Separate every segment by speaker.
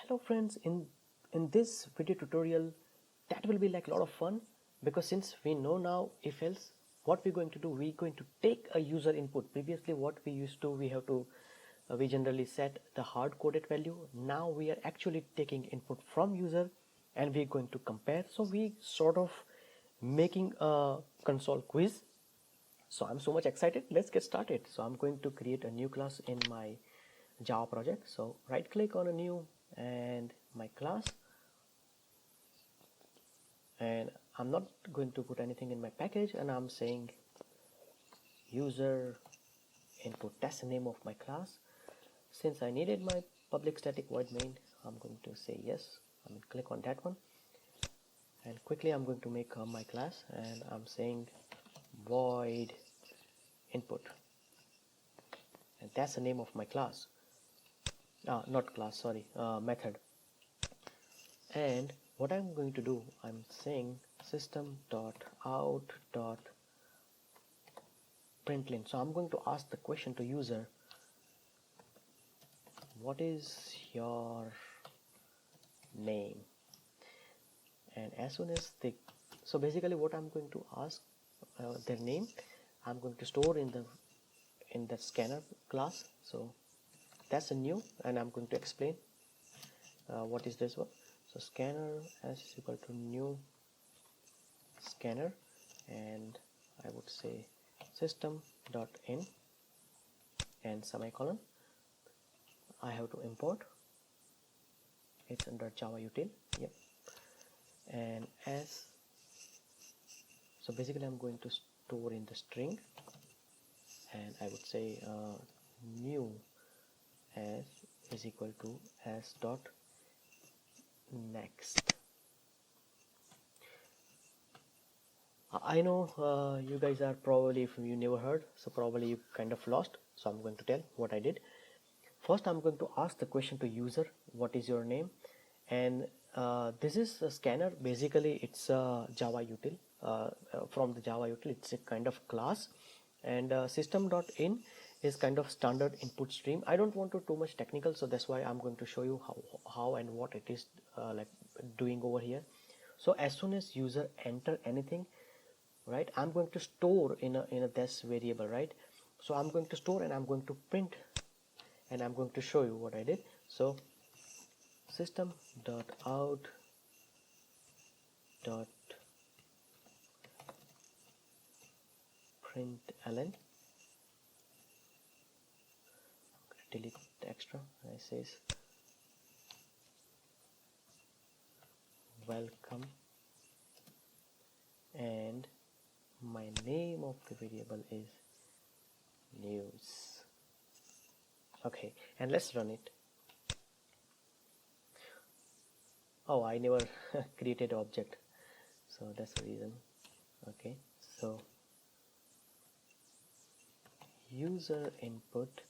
Speaker 1: Hello friends, in this video tutorial that will be like a lot of fun, because since we know now if else, what we're going to do, we're going to take a user input. Previously what we used to, we generally set the hard coded value. Now we are actually taking input from user and we're going to compare. So we sort of making a console quiz. So I'm so much excited. Let's get started. So I'm going to create a new class in my Java project. So right click on a new and my class, and I'm not going to put anything in my package, and I'm saying user input. That's the name of my class. Since I needed my public static void main, I'm going to say yes. I'm going to click on that one, and quickly I'm going to make my class, and I'm saying void input, and that's the name of my class. Not class, sorry, method. And what I'm going to do, I'm saying system.out.println. So I'm going to ask the question to user, what is your name? And as soon as they, so basically what I'm going to ask their name, I'm going to store in the scanner class. So that's a new, and I'm going to explain what is this one. So scanner as is equal to new scanner, and I would say system.in and semicolon. I have to import, it's under Java util, yep. And as, so basically I'm going to store in the string, and I would say new as is equal to as dot next. I know you guys are probably, if you never heard, so probably you kind of lost. So I'm going to tell what I did. First I'm going to ask the question to user, what is your name? And this is a scanner. Basically it's a Java util, from the Java util. It's a kind of class, and system.in is kind of standard input stream. I don't want to too much technical, so that's why I'm going to show you how and what it is like doing over here. So as soon as user enter anything, right, I'm going to store in a this variable, right? So I'm going to store and I'm going to print, and I'm going to show you what I did. So system.out.println, delete the extra, and it says welcome, and my name of the variable is news. Okay, and let's run it. Oh, I never created object, so that's the reason. Okay, so user input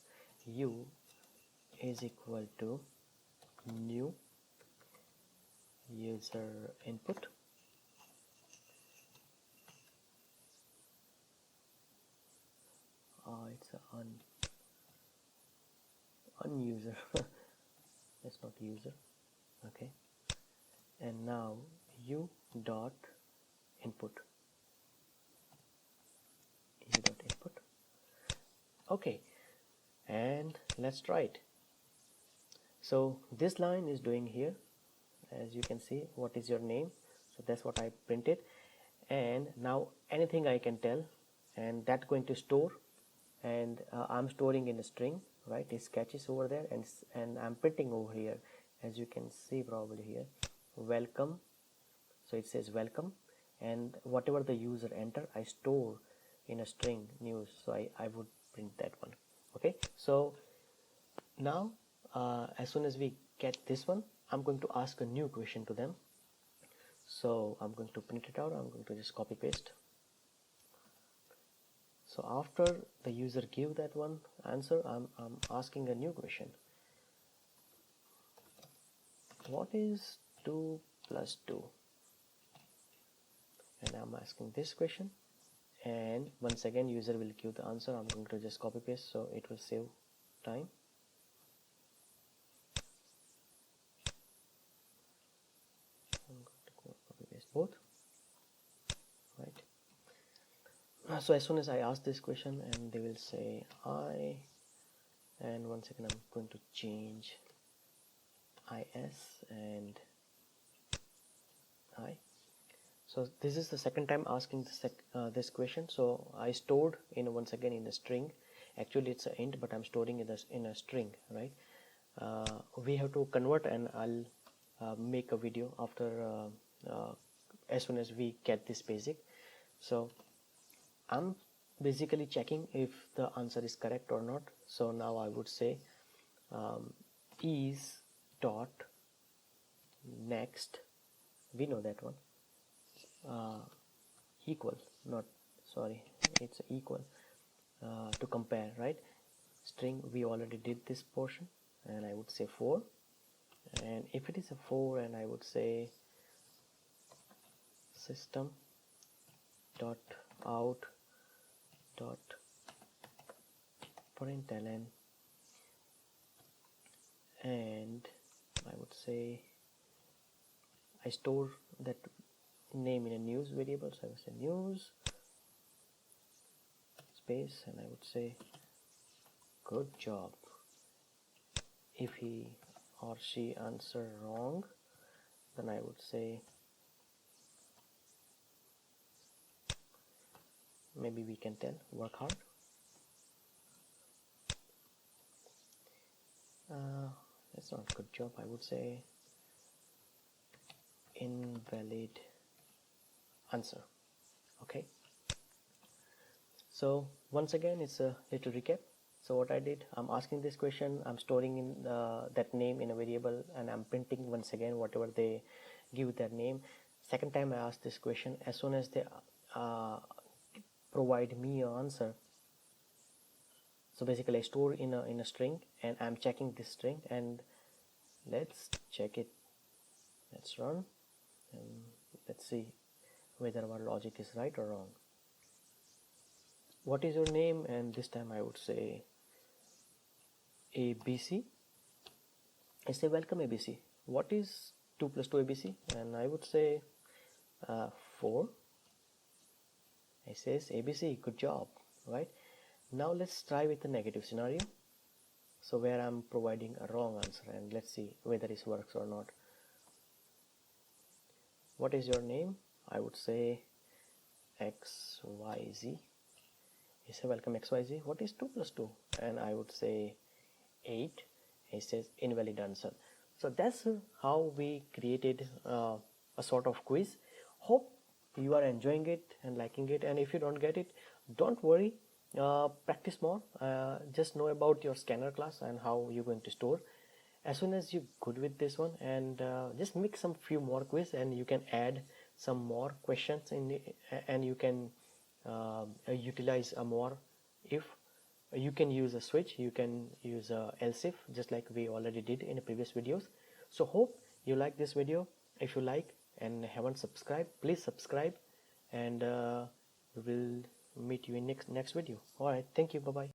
Speaker 1: u is equal to new user input, it's unuser it's not user. Okay, and now u dot input. Okay, and let's try it. So this line is doing here, as you can see, what is your name? So that's what I printed, and now anything I can tell, and that's going to store, and I'm storing in a string, right? It sketches over there, and I'm printing over here, as you can see probably here, welcome. So it says welcome, and whatever the user enter, I store in a string news, so I would print that one. Okay, so now as soon as we get this one, I'm going to ask a new question to them. So I'm going to print it out. I'm going to just copy paste. So after the user give that one answer, I'm asking a new question. What is 2 plus 2? And I'm asking this question, and once again user will give the answer. I'm going to just copy paste, so it will save time. both, right? So as soon as I ask this question, and they will say I, and once again I'm going to change is and I. So this is the second time asking this question. So I stored once again in a string. Actually it's an int, but I'm storing it in a string, right? We have to convert, and I'll make a video after as soon as we get this basic. So I'm basically checking if the answer is correct or not. So now I would say is dot next, we know that one, equal, not sorry, it's equal to compare, right? String, we already did this portion, and I would say 4, and if it is a 4, and I would say system dot out dot println, and I would say I store that name in a news variable, so I would say news space, and I would say good job. If he or she answer wrong, then I would say maybe we can tell work hard. That's not good job, I would say invalid answer. Okay, so once again it's a little recap. So what I did, I'm asking this question, I'm storing in that name in a variable, and I'm printing once again whatever they give that name. Second time I asked this question, as soon as they provide me an answer, so basically I store in a string, and I'm checking this string, and let's check it. Let's run, and let's see whether our logic is right or wrong. What is your name? And this time I would say ABC. I say welcome ABC. What is 2 plus 2 ABC? And I would say 4. I says ABC, good job, right? Now let's try with the negative scenario. So where I'm providing a wrong answer, and let's see whether it works or not. What is your name? I would say XYZ. He said welcome XYZ. What is 2 plus 2? And I would say 8. He says invalid answer. So that's how we created a sort of quiz. Hope you are enjoying it and liking it, and if you don't get it, don't worry, practice more. Just know about your scanner class and how you're going to store. As soon as you're good with this one, and just make some few more quiz, and you can add some more questions in and you can utilize a more if. You can use a switch, you can use a else if, just like we already did in the previous videos. So hope you like this video. If you like and haven't subscribed, please subscribe, and we will meet you in next video. All right, thank you, bye bye.